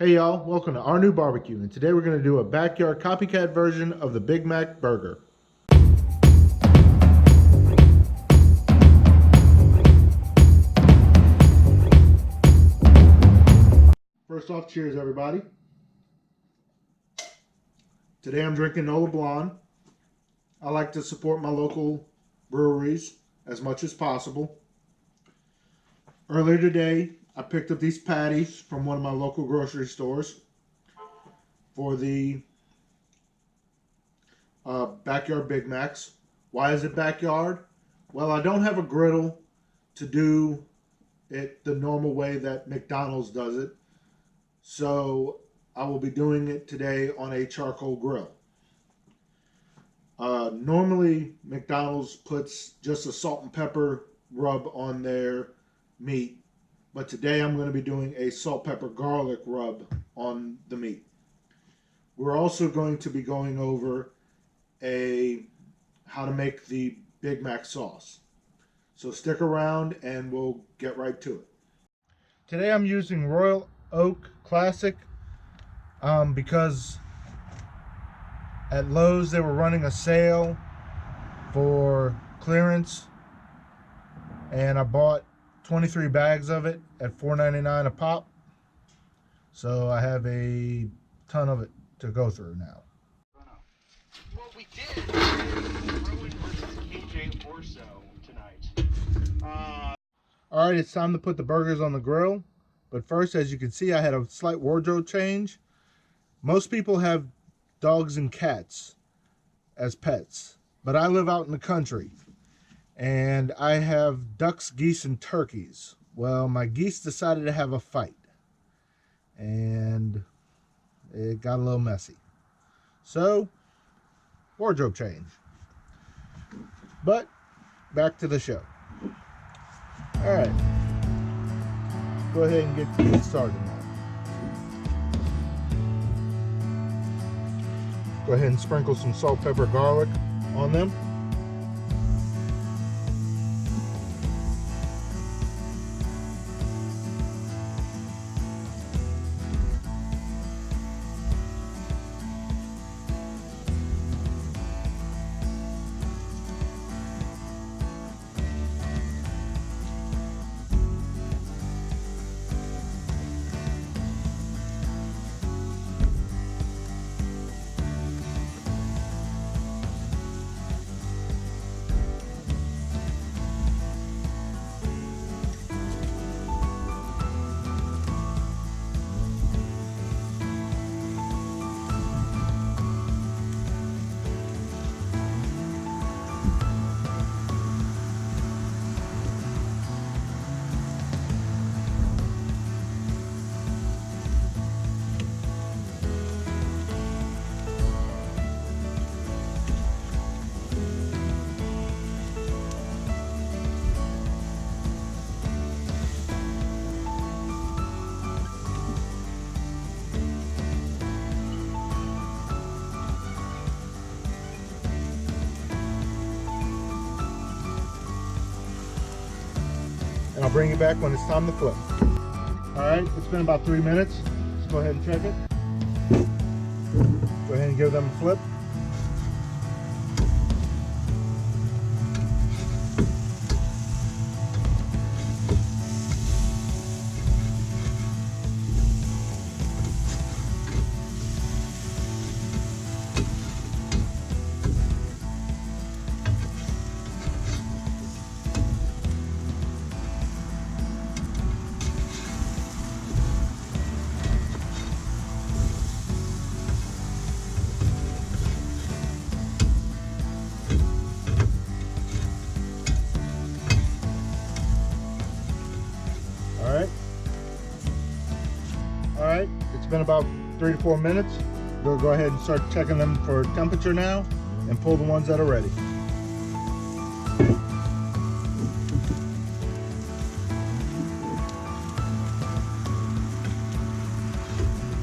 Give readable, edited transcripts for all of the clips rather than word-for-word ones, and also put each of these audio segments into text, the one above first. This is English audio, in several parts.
Hey y'all, welcome to RNEWBBQ, and today we're going to do a backyard copycat version of the Big Mac burger. First off, cheers everybody. Today I'm drinking Nola Blonde. I like to support my local breweries as much as possible. Earlier today, I picked up these patties from one of my local grocery stores for the backyard Big Macs. Why is it backyard? Well, I don't have a griddle to do it the normal way that McDonald's does it. So I will be doing it today on a charcoal grill. Normally, McDonald's puts just a salt and pepper rub on their meat. But today I'm going to be doing a salt, pepper, garlic rub on the meat. We're also going to be going over how to make the Big Mac sauce. So stick around and we'll get right to it. Today I'm using Royal Oak Classic because at Lowe's they were running a sale for clearance, and I bought 23 bags of it at $4.99 a pop. So I have a ton of it to go through now. Well, we did Rowan versus KJ Orso tonight. Alright, it's time to put the burgers on the grill. But first, as you can see, I had a slight wardrobe change. Most people have dogs and cats as pets, but I live out in the country. And I have ducks, geese, and turkeys. Well, my geese decided to have a fight. And it got a little messy. So, wardrobe change. But, back to the show. Alright. Go ahead and get started now. Go ahead and sprinkle some salt, pepper, garlic on them. And I'll bring you back when it's time to flip. Alright, it's been about 3 minutes. Let's go ahead and check it. Go ahead and give them a flip. Alright, it's been about 3 to 4 minutes. We'll go ahead and start checking them for temperature now and pull the ones that are ready.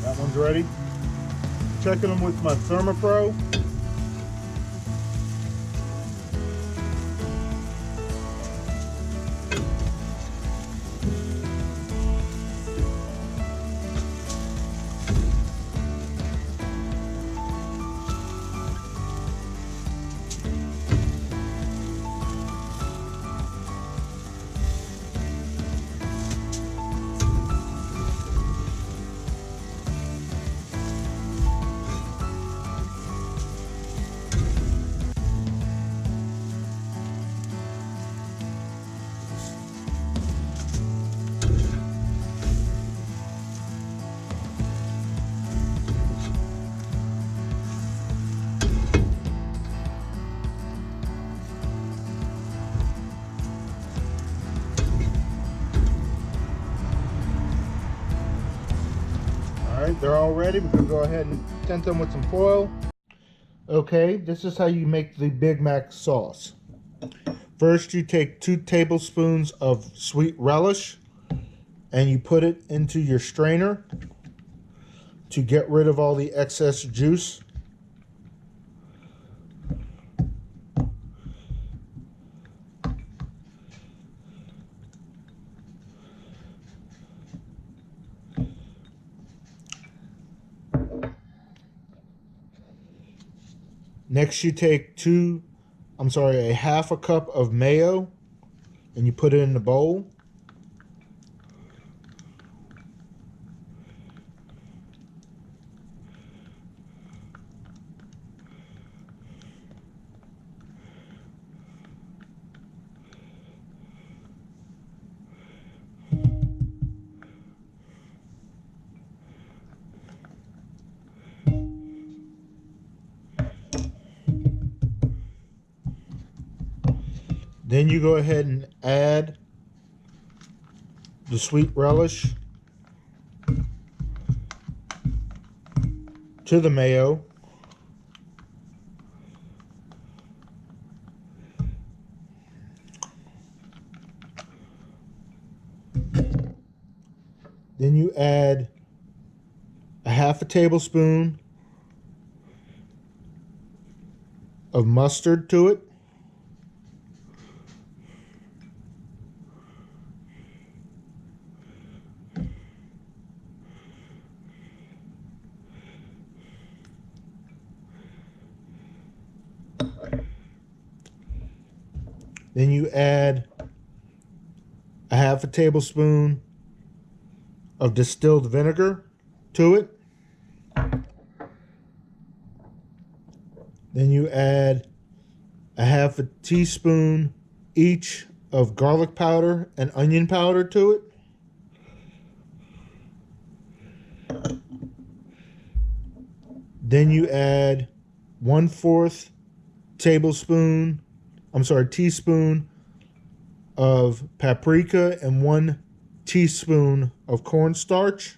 That one's ready. Checking them with my ThermoPro. Alright, they're all ready. We're going to go ahead and tent them with some foil. Okay, this is how you make the Big Mac sauce. First, you take 2 tablespoons of sweet relish and you put it into your strainer to get rid of all the excess juice. Next, you take a half a cup of mayo and you put it in the bowl. Then you go ahead and add the sweet relish to the mayo. Then you add a half a tablespoon of mustard to it. Then you add a half a tablespoon of distilled vinegar to it. Then you add a half a teaspoon each of garlic powder and onion powder to it. Then you add 1/4 teaspoon of paprika and 1 teaspoon of cornstarch.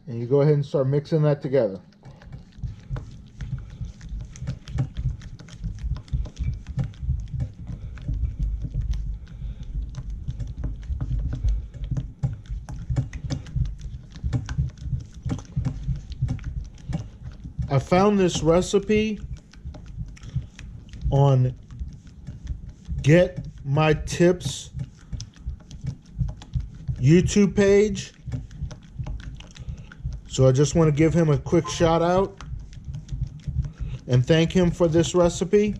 And you go ahead and start mixing that together. I found this recipe on Get My Tips YouTube page. So I just want to give him a quick shout out and thank him for this recipe.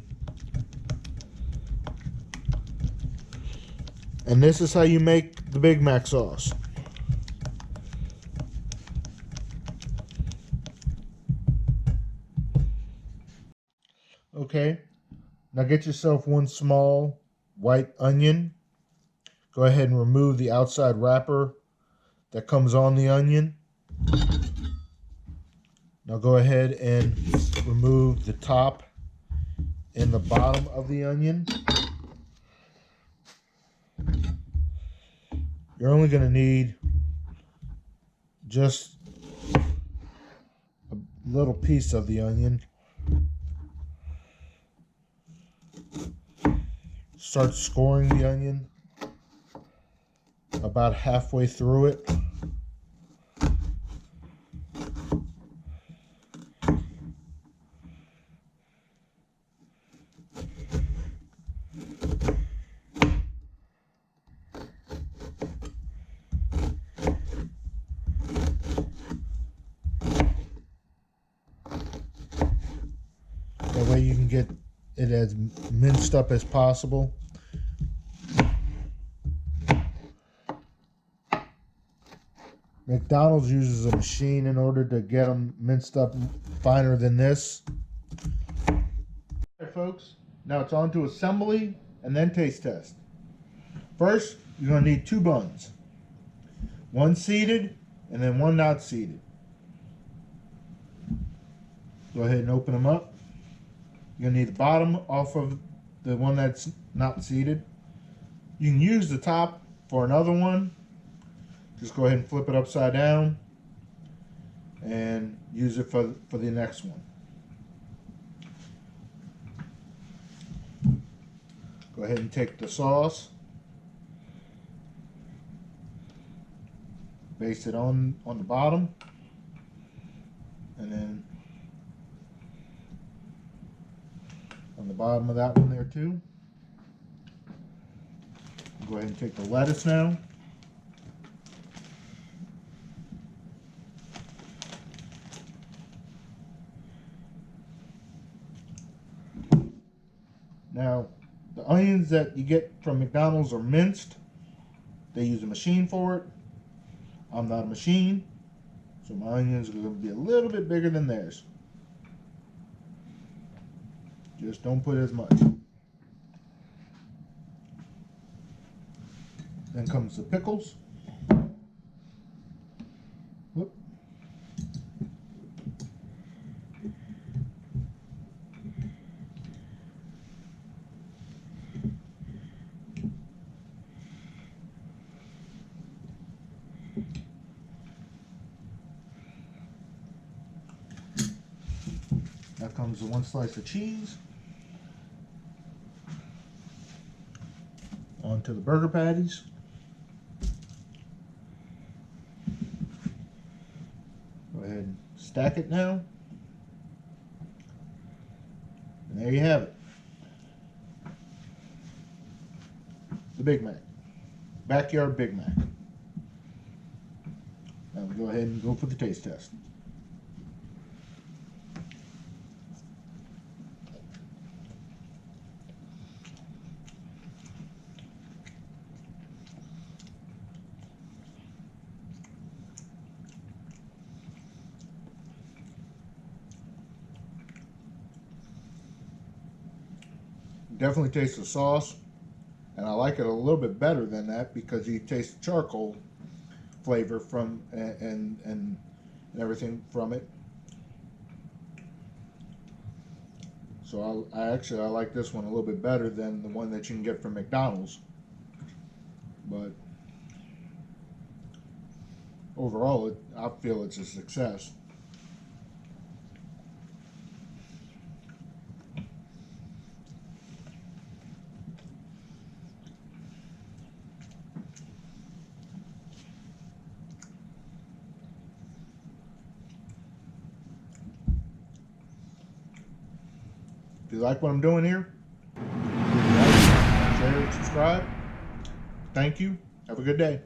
And this is how you make the Big Mac sauce. Okay, now get yourself 1 small white onion. Go ahead and remove the outside wrapper that comes on the onion. Now go ahead and remove the top and the bottom of the onion. You're only going to need just a little piece of the onion. Start scoring the onion about halfway through it. That way you can get it as minced up as possible. McDonald's uses a machine in order to get them minced up finer than this. Okay, folks, now it's on to assembly and then taste test. First, you're going to need 2 buns. 1 seeded and then 1 not seeded. Go ahead and open them up. You're gonna need the bottom off of the one that's not seated. You can use the top for another one. Just go ahead and flip it upside down and use it for the next one. Go ahead and take the sauce, base it on the bottom, and then on the bottom of that one there too. Go ahead and take the lettuce now. Now, the onions that you get from McDonald's are minced. They use a machine for it. I'm not a machine, so my onions are going to be a little bit bigger than theirs. Just don't put as much. Then comes the pickles. Whoop. Now comes the one slice of cheese. Onto the burger patties. Go ahead and stack it now. And there you have it. The Big Mac. Backyard Big Mac. Now we go ahead and go for the taste test. Definitely taste the sauce, and I like it a little bit better than that because you taste the charcoal flavor from and everything from it. So I like this one a little bit better than the one that you can get from McDonald's. But overall, I feel it's a success. If you like what I'm doing here, please like, share, and subscribe. Thank you. Have a good day.